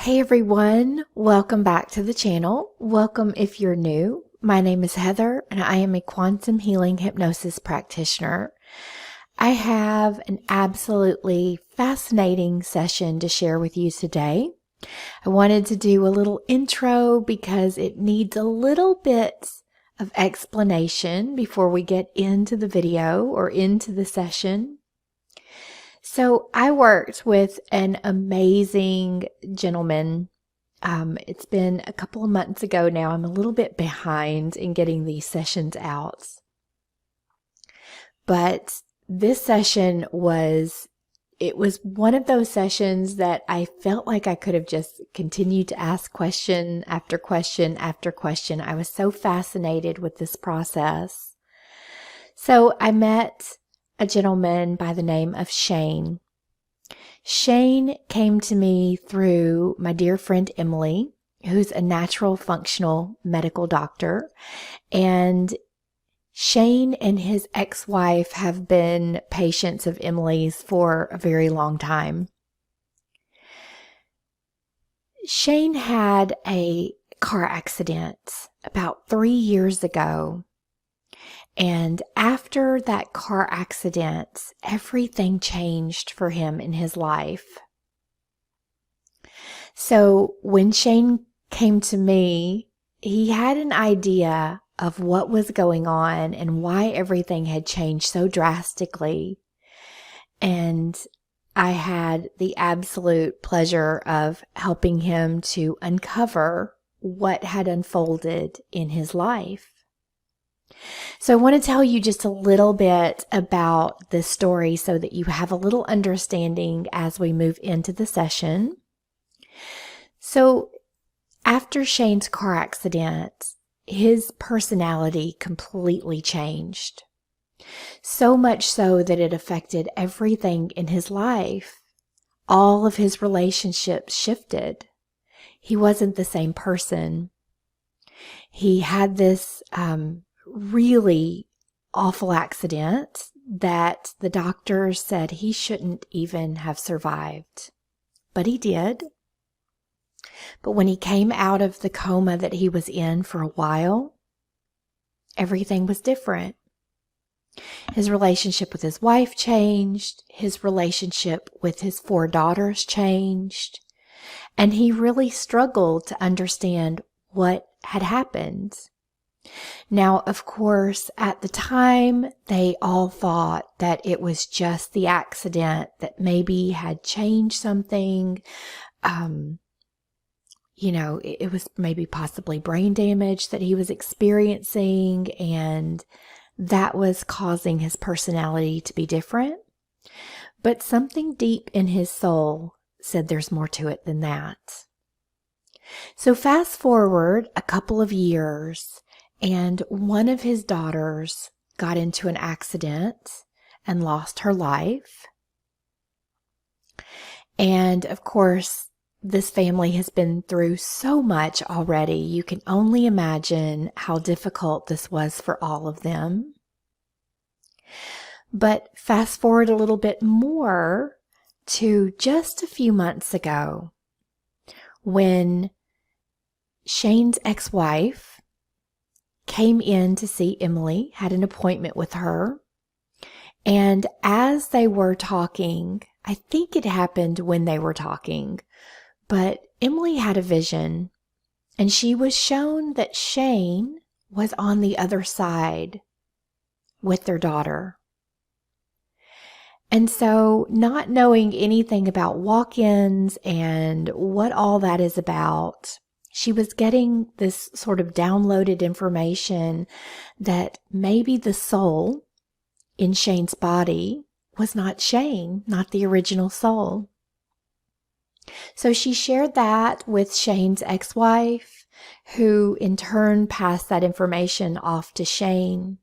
Hey everyone, welcome back to the channel. Welcome if you're new. My name is Heather and I am a quantum healing hypnosis practitioner. I have an absolutely fascinating session to share with you today. I wanted to do a little intro because it needs a little bit of explanation before we get into the video or into the session. So I worked with an amazing gentleman. It's been a couple of months ago now. I'm a little bit behind in getting these sessions out. But this session was one of those sessions that I felt like I could have just continued to ask question after question after question. I was so fascinated with this process. So I met a gentleman by the name of Shane. Shane came to me through my dear friend Emily, who's a natural functional medical doctor. And Shane and his ex-wife have been patients of Emily's for a very long time. Shane had a car accident about 3 years ago. And after that car accident, everything changed for him in his life. So when Shane came to me, he had an idea of what was going on and why everything had changed so drastically. And I had the absolute pleasure of helping him to uncover what had unfolded in his life. So I want to tell you just a little bit about this story so that you have a little understanding as we move into the session. So after Shane's car accident, his personality completely changed. So much so that it affected everything in his life. All of his relationships shifted. He wasn't the same person. He had this really awful accident that the doctors said he shouldn't even have survived. But he did. But when he came out of the coma that he was in for a while, everything was different. His relationship with his wife changed. His relationship with his 4 daughters changed. And he really struggled to understand what had happened. Now, of course, at the time, they all thought that it was just the accident that maybe had changed something. It was maybe possibly brain damage that he was experiencing, and that was causing his personality to be different. But something deep in his soul said there's more to it than that. So fast forward a couple of years, and one of his daughters got into an accident and lost her life. And of course, this family has been through so much already. You can only imagine how difficult this was for all of them. But fast forward a little bit more to just a few months ago when Shane's ex-wife came in to see Emily, had an appointment with her. And as they were talking, I think it happened when they were talking, but Emily had a vision, and she was shown that Shane was on the other side with their daughter. And so, not knowing anything about walk-ins and what all that is about, she was getting this sort of downloaded information that maybe the soul in Shane's body was not Shane, not the original soul. So she shared that with Shane's ex-wife, who in turn passed that information off to Shane,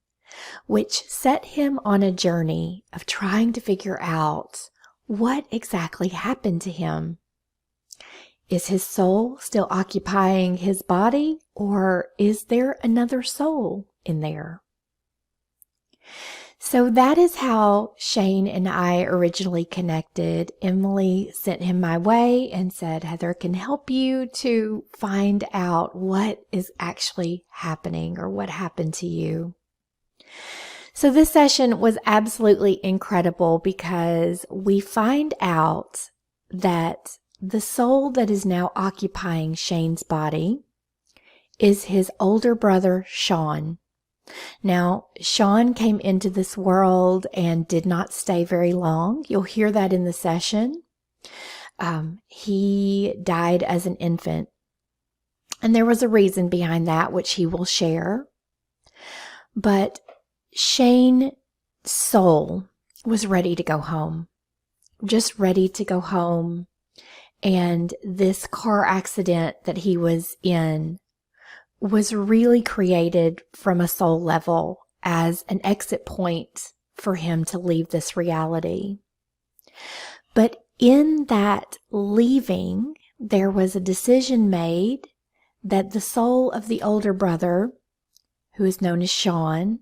which set him on a journey of trying to figure out what exactly happened to him. Is his soul still occupying his body, or is there another soul in there? So that is how Shane and I originally connected. Emily sent him my way and said, Heather can help you to find out what is actually happening or what happened to you. So this session was absolutely incredible because we find out that the soul that is now occupying Shane's body is his older brother, Sean. Now, Sean came into this world and did not stay very long. You'll hear that in the session. He died as an infant. And there was a reason behind that, which he will share. But Shane's soul was ready to go home. Just ready to go home. And this car accident that he was in was really created from a soul level as an exit point for him to leave this reality. But in that leaving, there was a decision made that the soul of the older brother, who is known as Sean,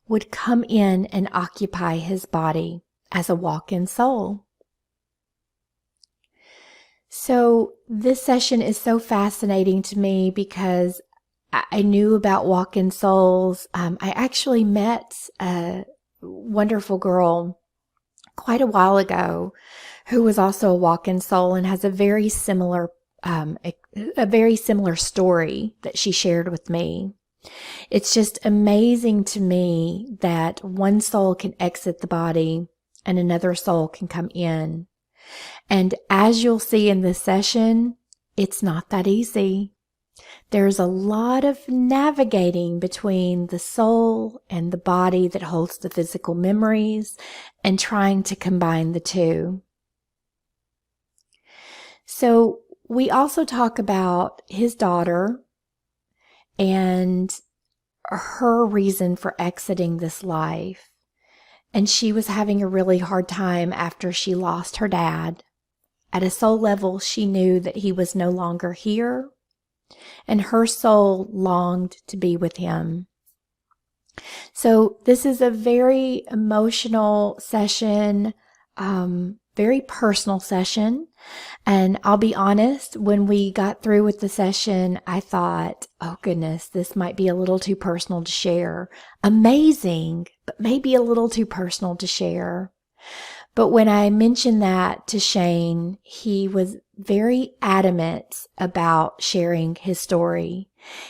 would come in and occupy his body as a walk-in soul. So this session is so fascinating to me because I knew about walk-in souls. I actually met a wonderful girl quite a while ago who was also a walk-in soul and has a very similar story that she shared with me. It's just amazing to me that one soul can exit the body and another soul can come in. And as you'll see in this session, it's not that easy. There's a lot of navigating between the soul and the body that holds the physical memories and trying to combine the two. So we also talk about his daughter and her reason for exiting this life. And she was having a really hard time after she lost her dad. At a soul level, she knew that he was no longer here, and her soul longed to be with him. So this is a very emotional session, very personal session. And I'll be honest, when we got through with the session, I thought, oh goodness, this might be a little too personal to share. Amazing, but maybe a little too personal to share. But when I mentioned that to Shane, he was very adamant about sharing his story.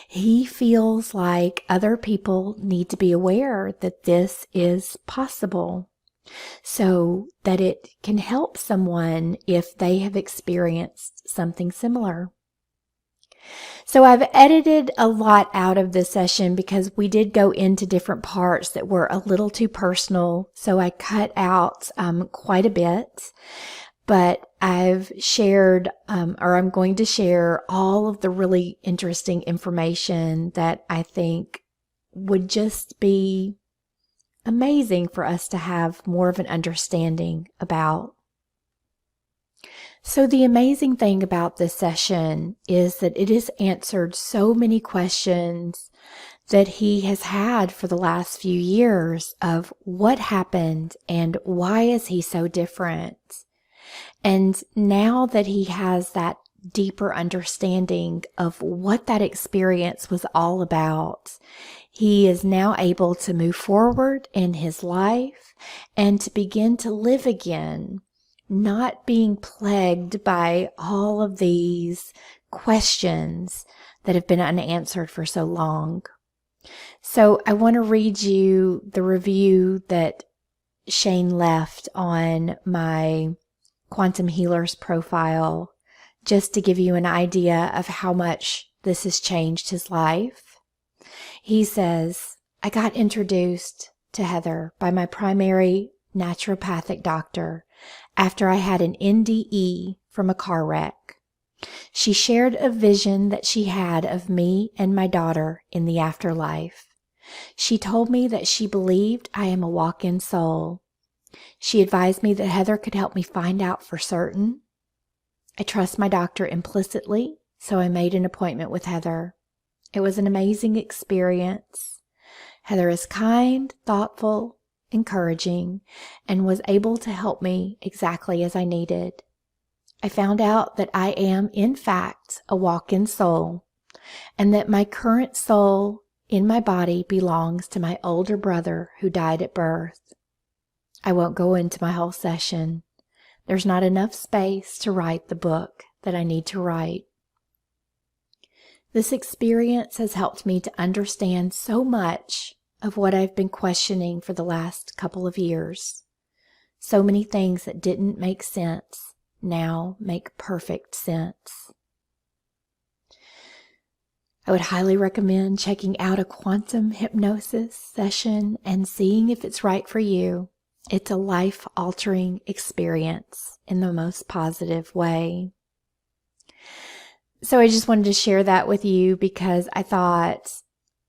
He feels like other people need to be aware that this is possible, so that it can help someone if they have experienced something similar. So I've edited a lot out of this session because we did go into different parts that were a little too personal. So I cut out quite a bit, but I've shared, or I'm going to share all of the really interesting information that I think would just be amazing for us to have more of an understanding about. So the amazing thing about this session is that it has answered so many questions that he has had for the last few years of what happened and why is he so different. And now that he has that deeper understanding of what that experience was all about, he is now able to move forward in his life and to begin to live again, not being plagued by all of these questions that have been unanswered for so long. So I want to read you the review that Shane left on my Quantum Healers profile, just to give you an idea of how much this has changed his life. He says, I got introduced to Heather by my primary naturopathic doctor after I had an NDE from a car wreck. She shared a vision that she had of me and my daughter in the afterlife. She told me that she believed I am a walk-in soul. She advised me that Heather could help me find out for certain. I trust my doctor implicitly, so I made an appointment with Heather. It was an amazing experience. Heather is kind, thoughtful, encouraging, and was able to help me exactly as I needed. I found out that I am, in fact, a walk-in soul, and that my current soul in my body belongs to my older brother who died at birth. I won't go into my whole session. There's not enough space to write the book that I need to write. This experience has helped me to understand so much of what I've been questioning for the last couple of years. So many things that didn't make sense now make perfect sense. I would highly recommend checking out a quantum hypnosis session and seeing if it's right for you. It's a life-altering experience in the most positive way. So I just wanted to share that with you because I thought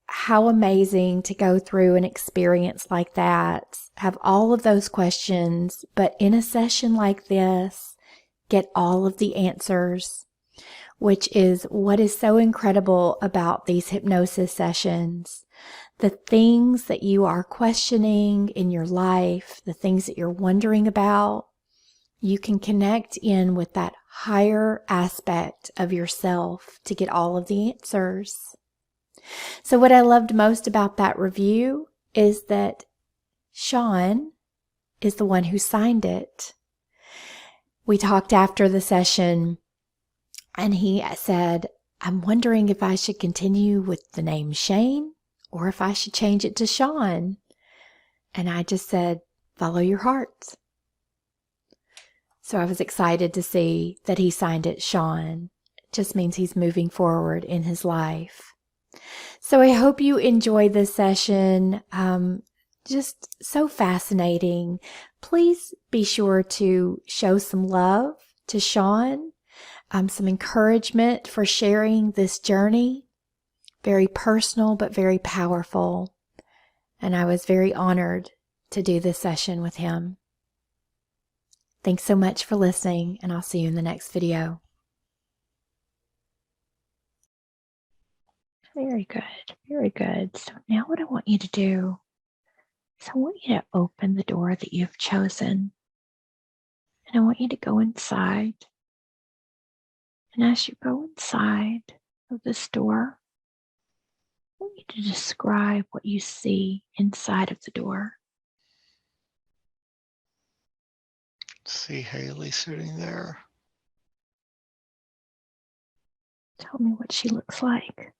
how amazing to go through an experience like that, have all of those questions, but in a session like this, get all of the answers, which is what is so incredible about these hypnosis sessions. The things that you are questioning in your life, the things that you're wondering about, you can connect in with that higher aspect of yourself to get all of the answers. So what I loved most about that review is that Sean is the one who signed it. We talked after the session and he said, I'm wondering if I should continue with the name Shane or if I should change it to Sean. And I just said, follow your heart. So I was excited to see that he signed it Sean. It just means he's moving forward in his life. So I hope you enjoyed this session. Just so fascinating. Please be sure to show some love to Sean, some encouragement for sharing this journey. Very personal, but very powerful. And I was very honored to do this session with him. Thanks so much for listening, and I'll see you in the next video. Very good, very good. So now what I want you to do is I want you to open the door that you've chosen. And I want you to go inside. And as you go inside of this door, I want you to describe what you see inside of the door. See Haley sitting there. Tell me what she looks like.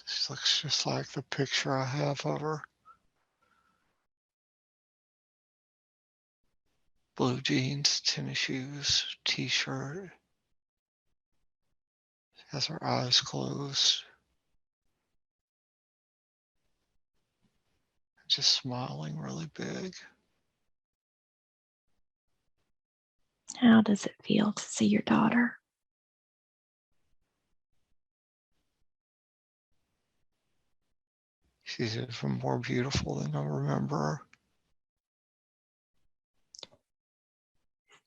She looks just like the picture I have of her. Blue jeans, tennis shoes, t-shirt. Has her eyes closed. Just smiling really big. How does it feel to see your daughter? She's even more beautiful than I remember her.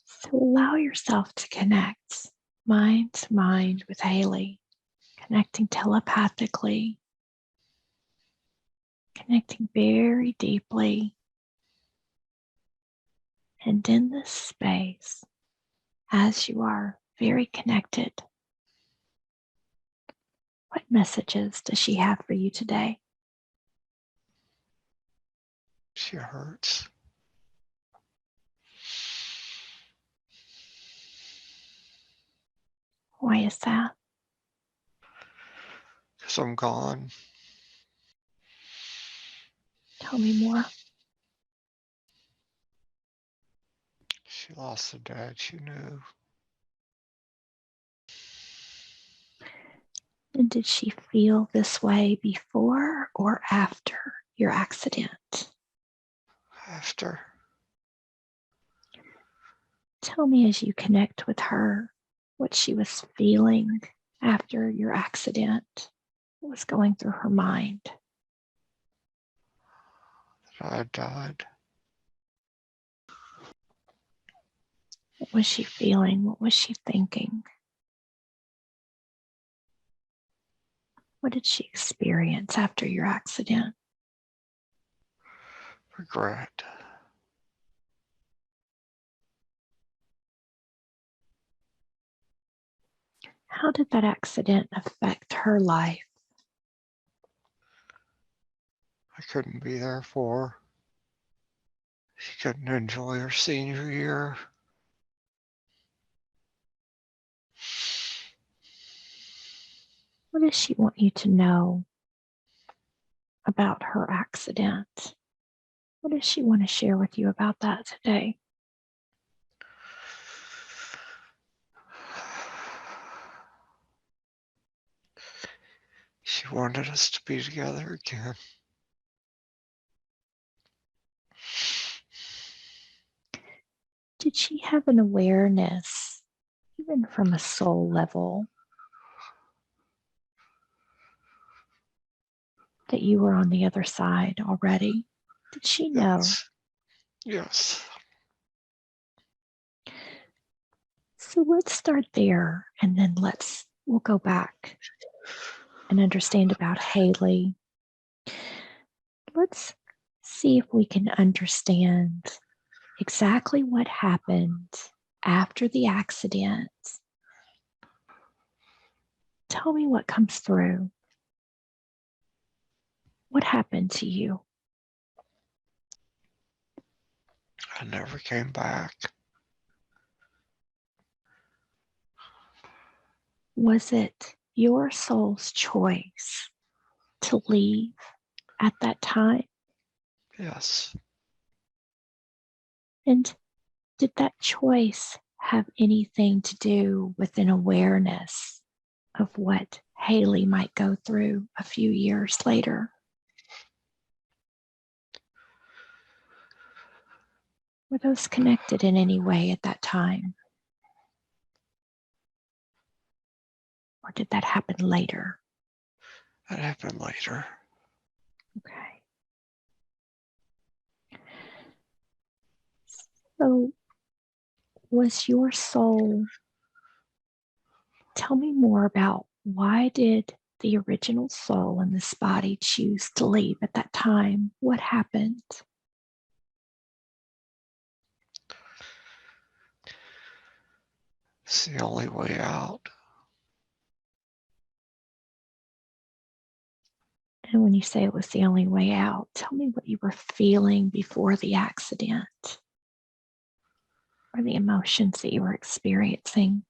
So allow yourself to connect mind to mind with Haley, connecting telepathically, connecting very deeply. And in this space, as you are very connected, what messages does she have for you today? She hurts. Why is that? Because I'm gone. Tell me more. She lost the dad she knew. And did she feel this way before or after your accident? After. Tell me as you connect with her what she was feeling after your accident, what was going through her mind. That I died. What was she feeling? What was she thinking? What did she experience after your accident? regret. How did that accident affect her life? I couldn't be there for her. She couldn't enjoy her senior year. What does she want you to know about her accident? What does she want to share with you about that today? She wanted us to be together again. Did she have an awareness, even from a soul level, that you were on the other side already? Did she know? Yes. Yes. So let's start there, and then we'll go back and understand about Haley. Let's see if we can understand exactly what happened after the accident. Tell me what comes through. What happened to you? I never came back. Was it your soul's choice to leave at that time? Yes. And did that choice have anything to do with an awareness of what Haley might go through a few years later? Were those connected in any way at that time? Or did that happen later? That happened later. Okay. So, was your soul, tell me more about why did the original soul in this body choose to leave at that time? What happened? It's the only way out. And when you say it was the only way out, tell me what you were feeling before the accident or the emotions that you were experiencing.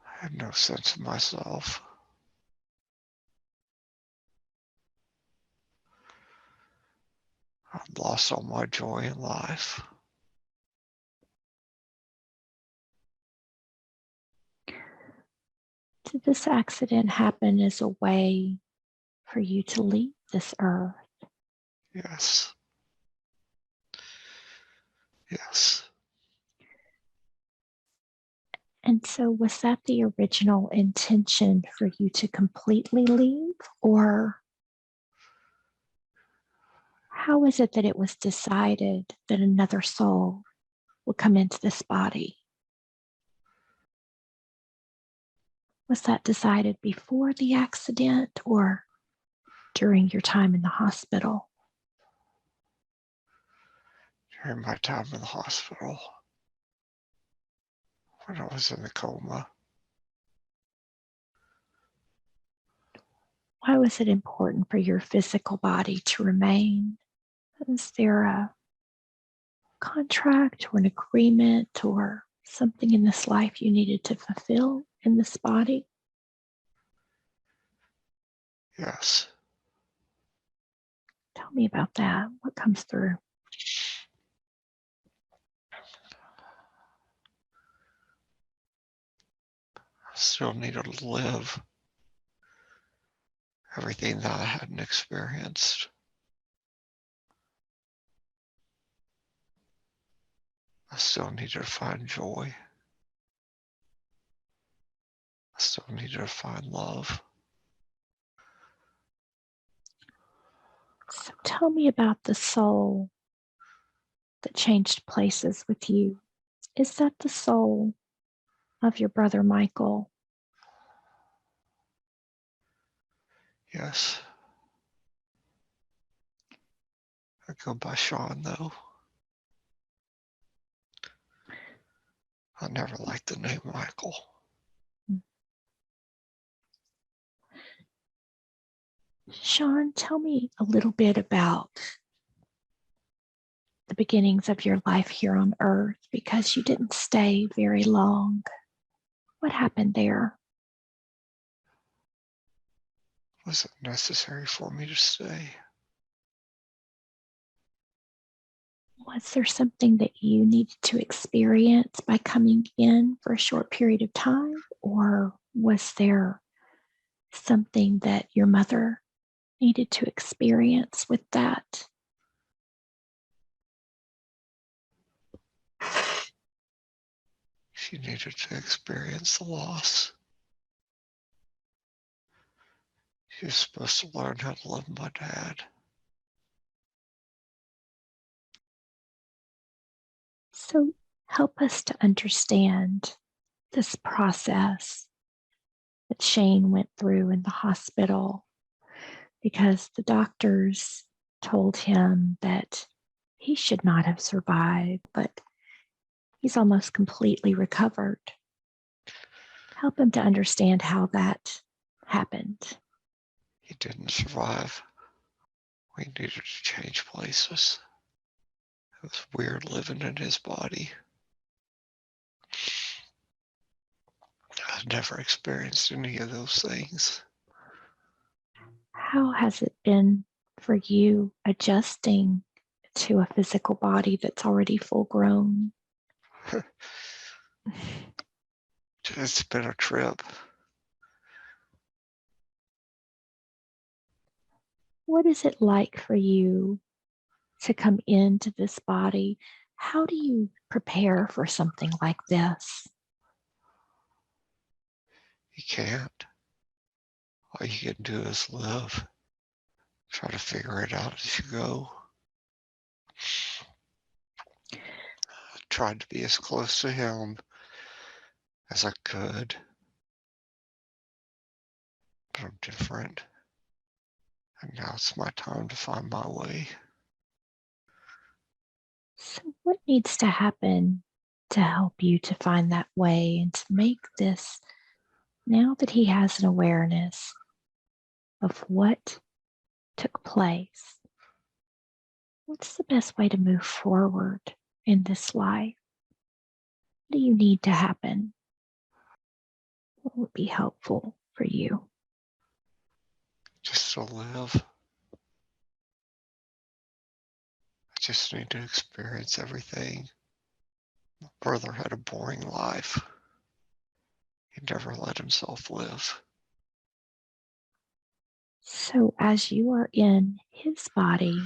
I had no sense of myself. I'd lost all my joy in life. Did this accident happen as a way for you to leave this earth? Yes. Yes. And so, was that the original intention for you to completely leave? Or how is it that it was decided that another soul would come into this body? Was that decided before the accident or during your time in the hospital? During my time in the hospital, when I was in the coma, Why was it important for your physical body to remain? Is there a contract or an agreement or something in this life you needed to fulfill in this body? yes. Tell me about that. What comes through? I still needed to live everything that I hadn't experienced. I still needed to find joy. I still needed to find love. So tell me about the soul that changed places with you. Is that the soul of your brother Michael? Yes. I go by Sean, though. I never liked the name Michael. Sean, tell me a little bit about the beginnings of your life here on Earth, because you didn't stay very long. What happened there? Was it necessary for me to stay? Was there something that you needed to experience by coming in for a short period of time? Or was there something that your mother needed to experience with that? She needed to experience the loss. She was supposed to learn how to love my dad. So help us to understand this process that Shane went through in the hospital, because the doctors told him that he should not have survived, but he's almost completely recovered. Help him to understand how that happened. He didn't survive. We needed to change places. It was weird living in his body. I've never experienced any of those things. How has it been for you adjusting to a physical body that's already full grown? It's been a trip. What is it like for you to come into this body? How do you prepare for something like this? You can't. All you can do is live. Try to figure it out as you go. I tried to be as close to him as I could. But I'm different. And now it's my time to find my way. So, what needs to happen to help you to find that way and to make this, now that he has an awareness of what took place, what's the best way to move forward in this life? What do you need to happen? What would be helpful for you? Just to live. I just need to experience everything. My brother had a boring life. He never let himself live. So, as you are in his body,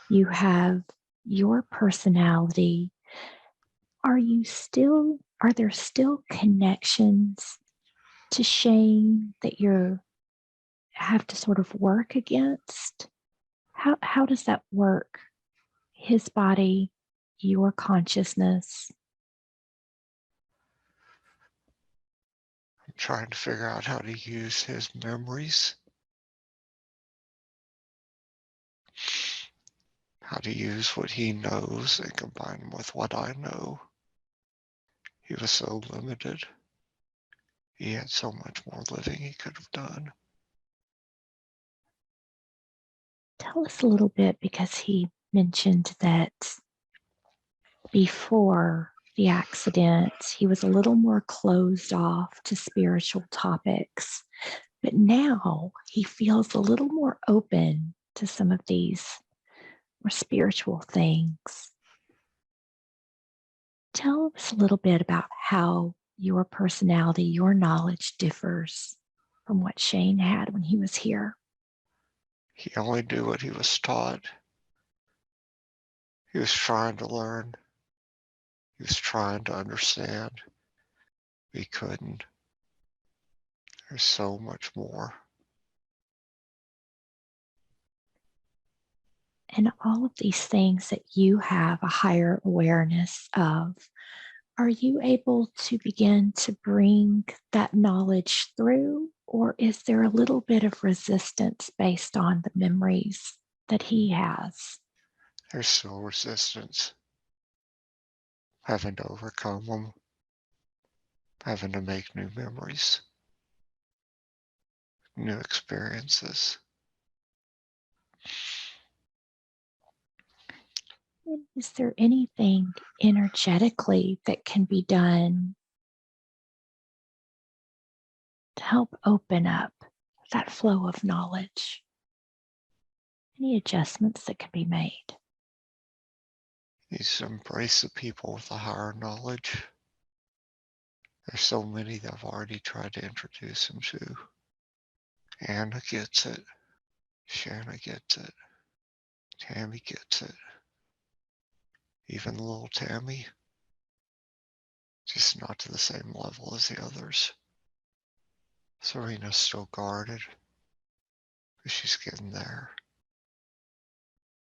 you have your personality. Are there still connections to shame that you have to sort of work against? How does that work? His body, your consciousness. I'm trying to figure out how to use his memories, how to use what he knows and combine them with what I know. He was so limited. He had so much more living he could have done. Tell us a little bit, because he mentioned that before the accident, he was a little more closed off to spiritual topics, but now he feels a little more open to some of these more spiritual things. Tell us a little bit about how your personality, your knowledge differs from what Shane had when he was here. He only knew what he was taught. He was trying to learn. He was trying to understand. He couldn't. There's so much more. And all of these things that you have a higher awareness of, are you able to begin to bring that knowledge through? Or is there a little bit of resistance based on the memories that he has? There's still resistance, having to overcome them, having to make new memories, new experiences. And is there anything energetically that can be done to help open up that flow of knowledge? Any adjustments that can be made? Needs to embrace the people with the higher knowledge. There's so many that I've already tried to introduce him to. Anna gets it. Shanna gets it. Tammy gets it. Even little Tammy. Just not to the same level as the others. Serena's still guarded, but she's getting there.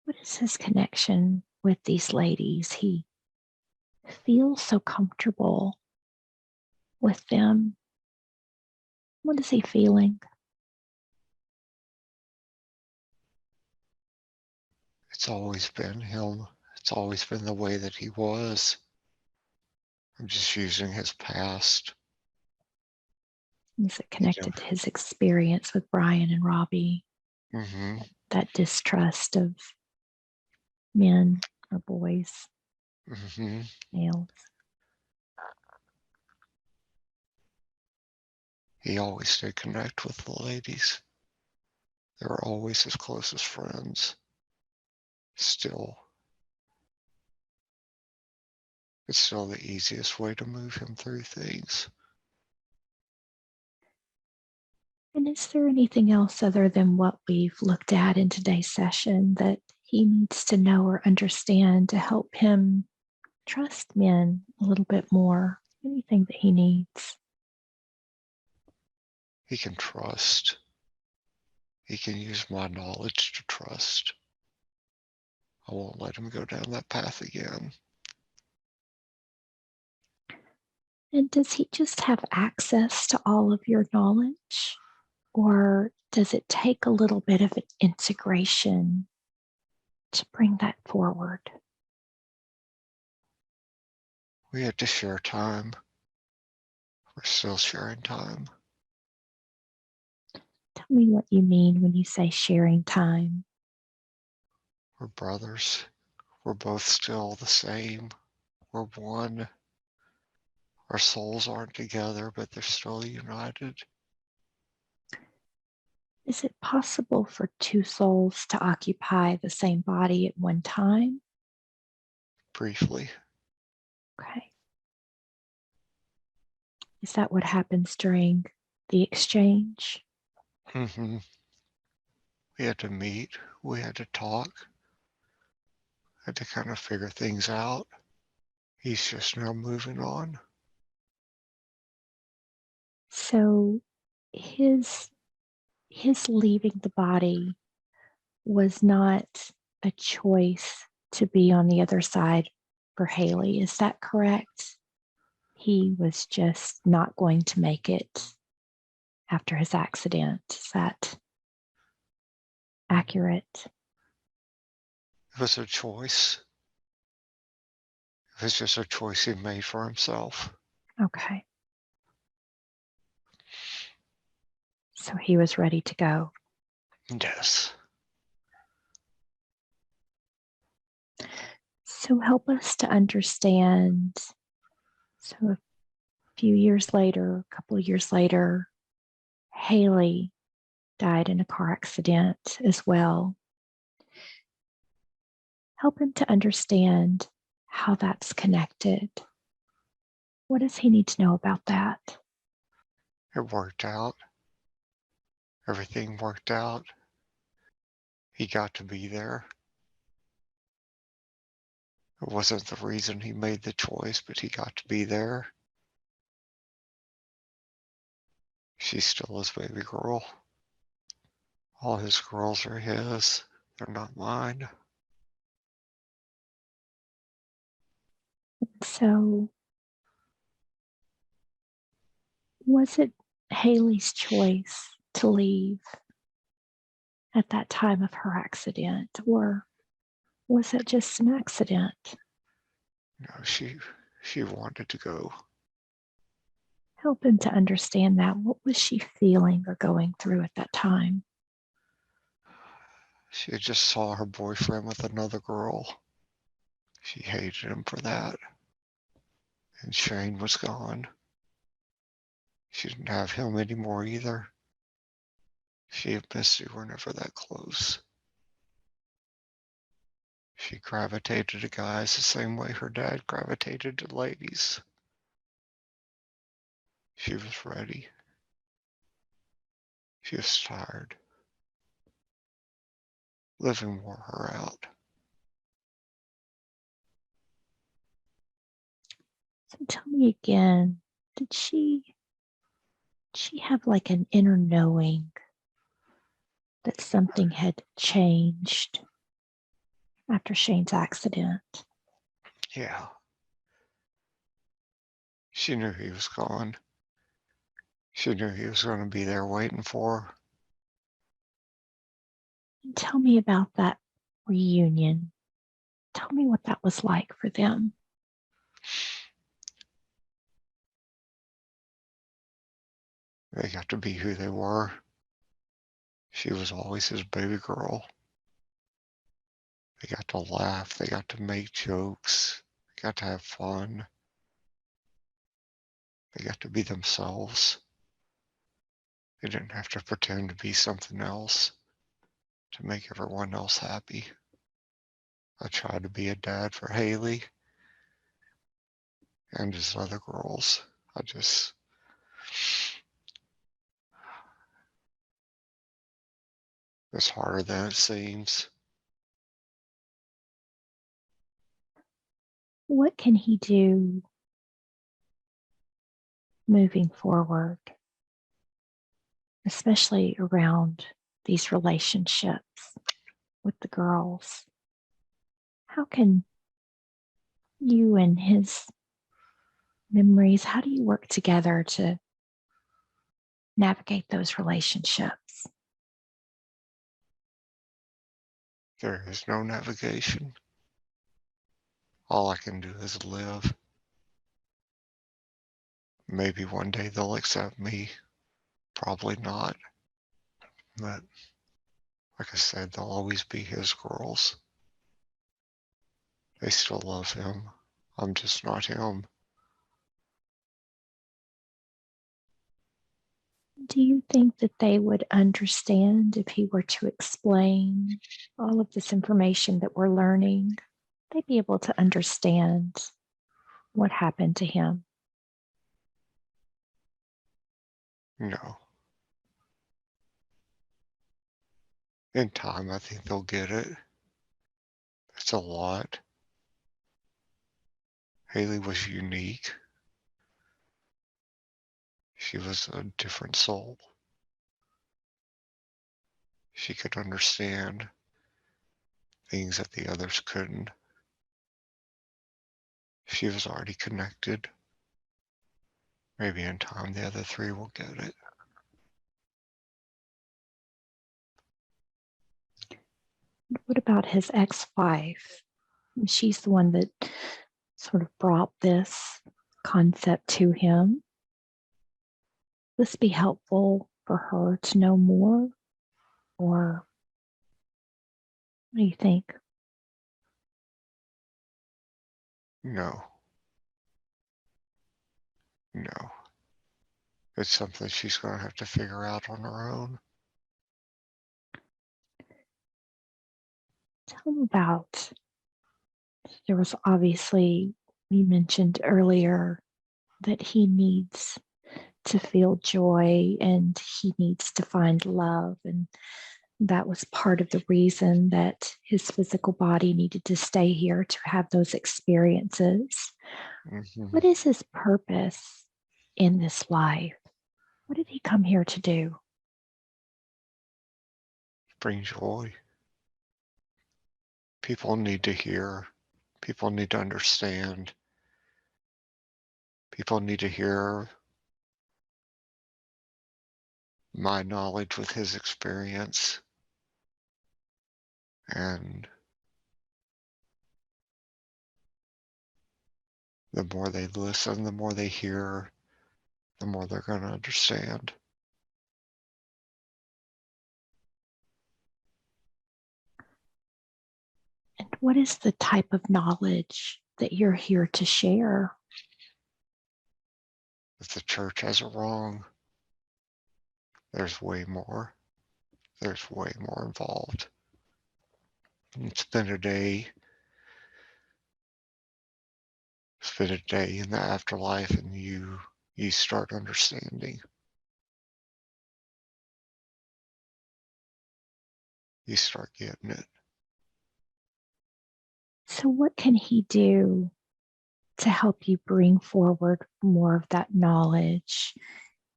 What is his connection with these ladies? He feels so comfortable with them. What is he feeling? It's always been him. It's always been the way that he was. I'm just using his past. Is it connected to his experience with Brian and Robbie? Mm-hmm. That distrust of men or boys, Mm-hmm. males. He always did connect with the ladies. They were always his closest friends. Still. It's still the easiest way to move him through things. And is there anything else other than what we've looked at in today's session that he needs to know or understand to help him trust men a little bit more? Anything that he needs? He can trust. He can use my knowledge to trust. I won't let him go down that path again. And does he just have access to all of your knowledge? Or does it take a little bit of an integration to bring that forward? We had to share time. We're still sharing time. Tell me what you mean when you say sharing time. We're brothers. We're both still the same. We're one. Our souls aren't together, but they're still united. Is it possible for two souls to occupy the same body at one time? Briefly. Okay. Is that what happens during the exchange? Mm-hmm. We had to meet. We had to talk. Had to kind of figure things out. He's just now moving on. So his leaving the body was not a choice to be on the other side for Haley. Is that correct? He was just not going to make it after his accident. Is that accurate? It was a choice. It was just a choice he made for himself. Okay. So he was ready to go. Yes. So help us to understand. So a few years later, a couple of years later, Haley died in a car accident as well. Help him to understand how that's connected. What does he need to know about that? It worked out. Everything worked out. He got to be there. It wasn't the reason he made the choice, but he got to be there. She's still his baby girl. All his girls are his. They're not mine. So, was it Haley's choice to leave at that time of her accident, or Was it just an accident? No, she wanted to go. Help him to understand that. What was she feeling or going through at that time? She just saw her boyfriend with another girl. She hated him for that. And Shane was gone. She didn't have him anymore either. She and Misty were never that close. She gravitated to guys the same way her dad gravitated to ladies. She was ready. She was tired. Living wore her out. So tell me again, did she have like an inner knowing that something had changed after Shane's accident? Yeah. She knew he was gone. She knew he was going to be there waiting for her. And tell me about that reunion. Tell me what that was like for them. They got to be who they were. She was always his baby girl. They got to laugh. They got to make jokes. They got to have fun. They got to be themselves. They didn't have to pretend to be something else to make everyone else happy. I tried to be a dad for Haley and his other girls. It's harder than it seems. What can he do moving forward, especially around these relationships with the girls? How can you and his memories, how do you work together to navigate those relationships? There is no navigation. All I can do is live. Maybe one day they'll accept me. Probably not. But like I said, they'll always be his girls. They still love him. I'm just not him. Do you think that they would understand if he were to explain all of this information that we're learning? They'd be able to understand what happened to him. No. In time, I think they'll get it. It's a lot. Haley was unique. She was a different soul. She could understand things that the others couldn't. She was already connected. Maybe in time the other three will get it. What about his ex wife? She's the one that sort of brought this concept to him. Would this be helpful for her to know more? Or what do you think? No. No. It's something she's going to have to figure out on her own. Tell him about, there was obviously, you mentioned earlier that he needs to feel joy and he needs to find love. And that was part of the reason that his physical body needed to stay here to have those experiences. Mm-hmm. What is his purpose in this life? What did he come here to do? Bring joy. People need to hear. People need to understand. People need to hear my knowledge with his experience. And The more they listen, the more they hear, the more they're going to understand. And what is the type of knowledge that you're here to share? If the church has it wrong, there's way more. There's way more involved. Spend a day in the afterlife and you start understanding. You start getting it. So, what can he do to help you bring forward more of that knowledge?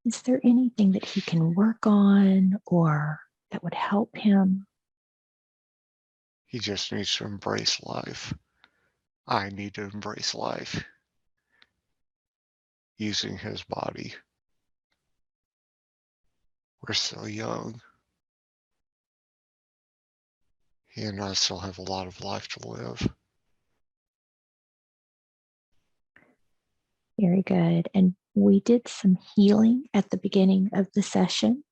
Is there anything that he can work on or that would help him? He just needs to embrace life. I need to embrace life using his body. We're still young. He and I still have a lot of life to live. Very good. And we did some healing at the beginning of the session,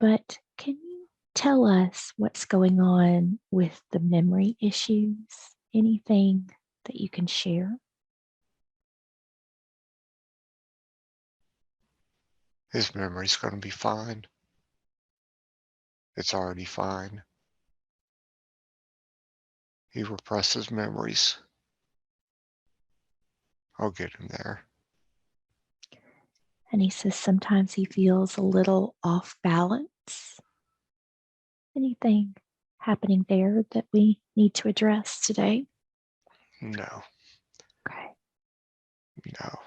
but can you tell us what's going on with the memory issues? Anything that you can share? His memory's going to be fine. It's already fine. He represses memories. I'll get him there. And he says sometimes he feels a little off balance. Anything happening there that we need to address today? No, Okay. no.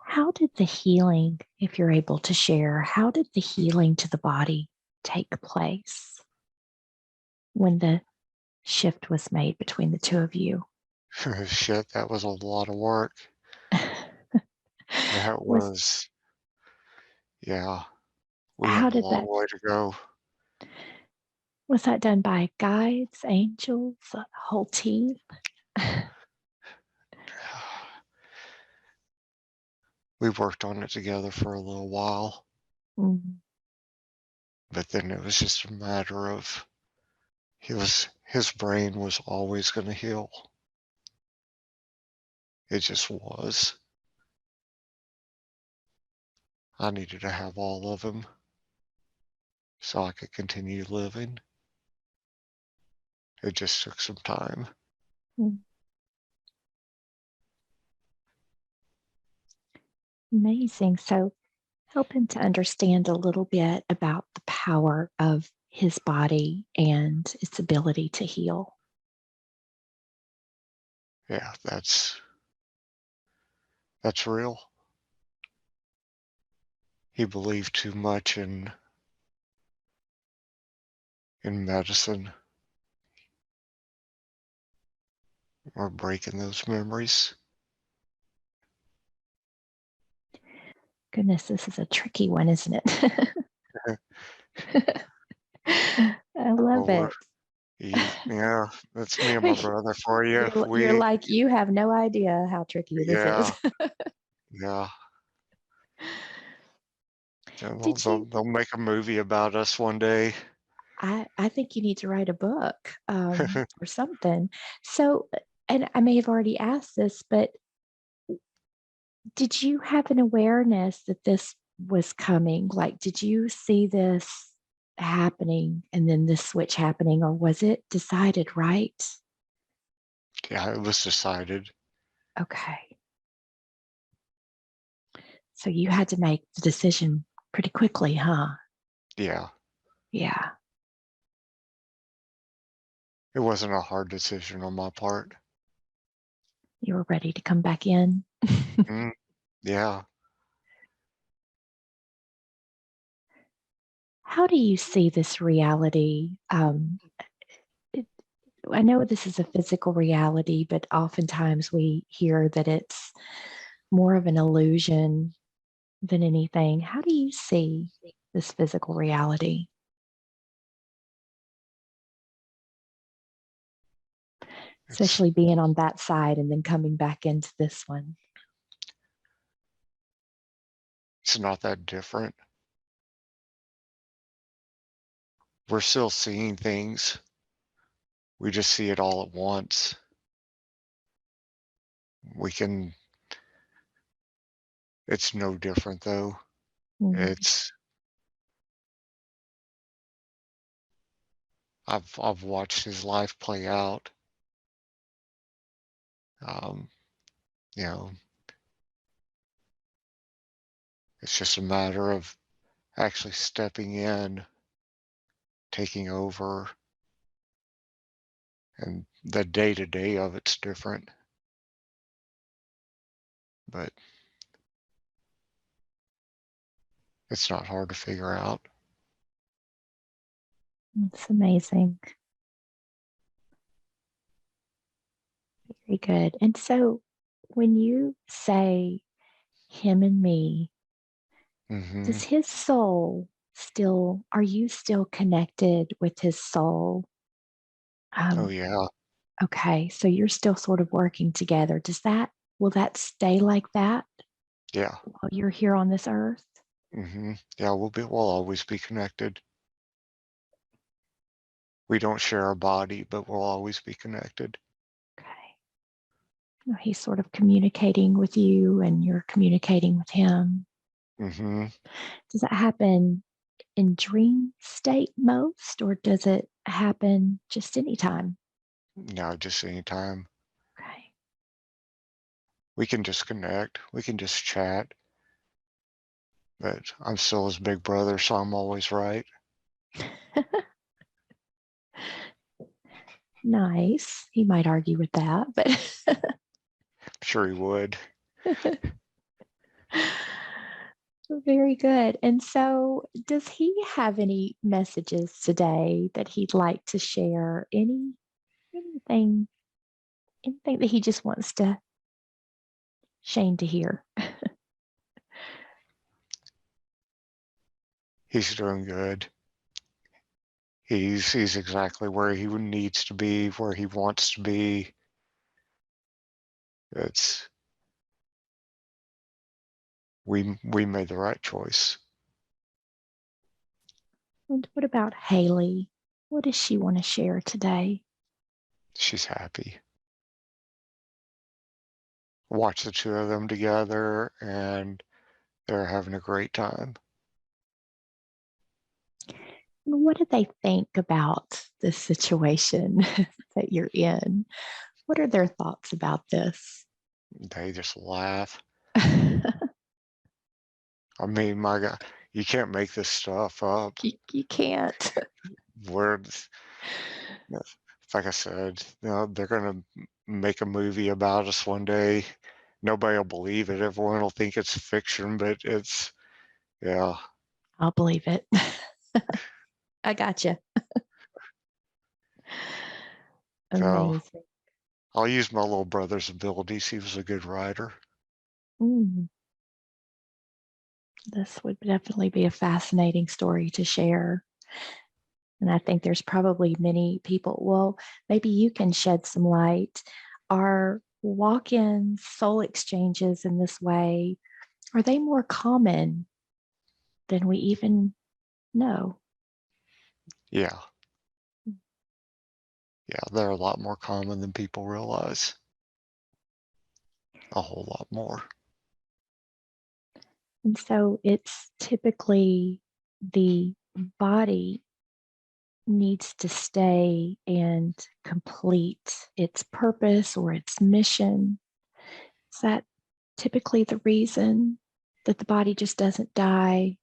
How did the healing, if you're able to share, how did the healing to the body take place when the shift was made between the two of you? Shit, that was a lot of work. That was was, yeah, we how have a did long that way to go. was that done by guides, angels, a whole team? We worked on it together for a little while, Mm, but then it was just a matter of his brain was always going to heal. It just was. I needed to have all of him so I could continue living. It just took some time. mm. Amazing. So help him to understand a little bit about the power of his body and its ability to heal. Yeah, that's real. He believed too much in medicine or breaking those memories. Goodness, this is a tricky one, isn't it? I Oh, love it. yeah, that's me and my brother for you. You're like, you have no idea how tricky this is. Yeah, yeah. Did you? They'll make a movie about us one day. I think you need to write a book or something. So, and I may have already asked this, but did you have an awareness that this was coming? Like, did you see this happening and then this switch happening, or was it decided right? Yeah, it was decided. Okay. So you had to make the decision pretty quickly, huh? Yeah, Yeah. it wasn't a hard decision on my part. You were ready to come back in. Mm, yeah, How do you see this reality? It, I know this is a physical reality, but oftentimes we hear that it's more of an illusion than anything. How do you see this physical reality? especially being on that side and then coming back into this one. It's not that different. We're still seeing things. We just see it all at once. We can, it's no different though. Mm. It's, I've watched his life play out. Um, you know, it's just a matter of actually stepping in, taking over, and the day to day of it's different. But it's not hard to figure out. It's amazing. Very good. And so when you say him and me, Hmm. does his soul still, are you still connected with his soul? Oh Um, yeah, okay. So you're still sort of working together. Will that stay like that yeah. while you're here on this earth? Yeah, we'll always be connected. We don't share a body, but we'll always be connected. Okay. He's sort of communicating with you and you're communicating with him. Hmm. Does that happen in dream state most, or does it happen just anytime? No, just anytime. Okay. We can just connect. We can just chat. But I'm still his big brother, so I'm always right. Nice. He might argue with that, but I'm sure he would. very good. And so, does he have any messages today that he'd like to share? Anything, anything that he just wants to Shane to hear? He's doing good. He's exactly where he needs to be, where he wants to be. It's we made the right choice. And what about Haley? What does she want to share today? She's happy. Watch the two of them together, and they're having a great time. What do they think about this situation that you're in? What are their thoughts about this? They just laugh. I mean, my God, you can't make this stuff up. You can't. Words, like I said, they're gonna make a movie about us one day. Nobody will believe it. Everyone will think it's fiction, but it's, yeah. I'll believe it. I got you. So Amazing. I'll use my little brother's abilities. He was a good writer. Mm, this would definitely be a fascinating story to share. And I think there's probably many people. Well, maybe you can shed some light. Are walk in soul exchanges in this way, are they more common than we even know? Yeah, yeah, they're a lot more common than people realize. A whole lot more. And so it's typically the body needs to stay and complete its purpose or its mission. Is that typically the reason that the body just doesn't die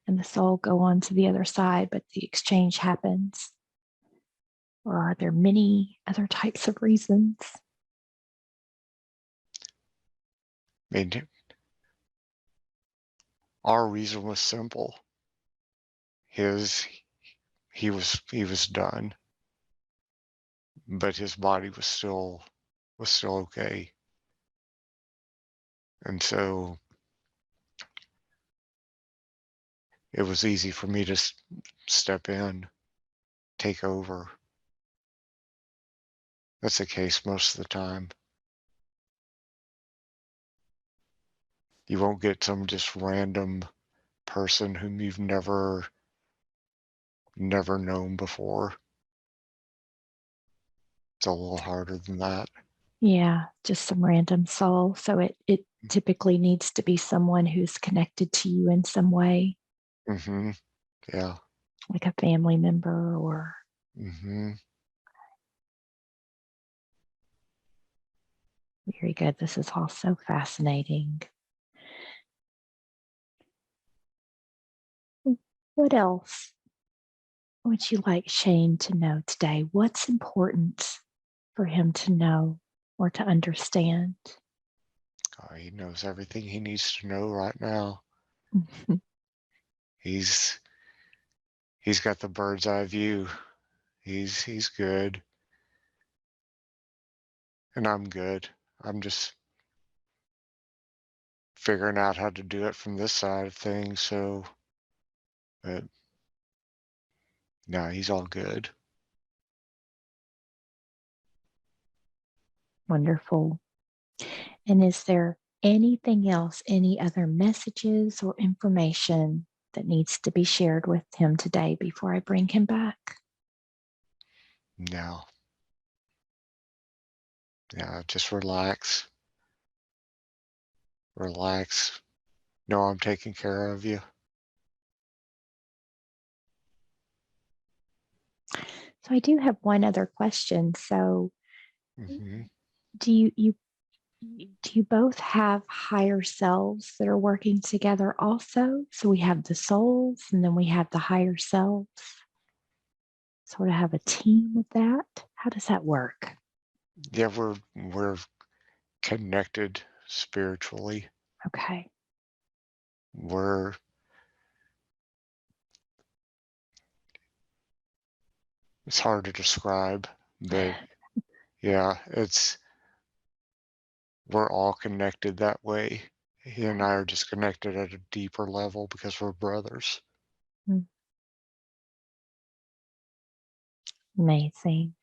and the soul go on to the other side, but the exchange happens? Or are there many other types of reasons? I mean, our reason was simple. His, he was done, but his body was still okay. And so it was easy for me to step in, take over. That's the case most of the time. You won't get some just random person whom you've never known before. It's a little harder than that. Yeah, just some random soul. So it typically needs to be someone who's connected to you in some way, Mm-hmm. Yeah. like a family member or Mm-hmm. very good. This is all so fascinating. What else would you like Shane to know today? What's important for him to know or to understand? Oh, he knows everything he needs to know right now. He's he's got the bird's eye view. He's good. And I'm good. I'm just figuring out how to do it from this side of things. So, but no, he's all good. Wonderful. And is there anything else, any other messages or information that needs to be shared with him today before I bring him back? No, yeah, just relax, relax. Know I'm taking care of you. So I do have one other question. So Hmm. do you do you both have higher selves that are working together also? So we have the souls and then we have the higher selves. Sort of have a team with that. How does that work? Yeah, we're connected spiritually. Okay. We're It's hard to describe, but yeah, it's we're all connected that way. He and I are just connected at a deeper level because we're brothers. Mm, amazing.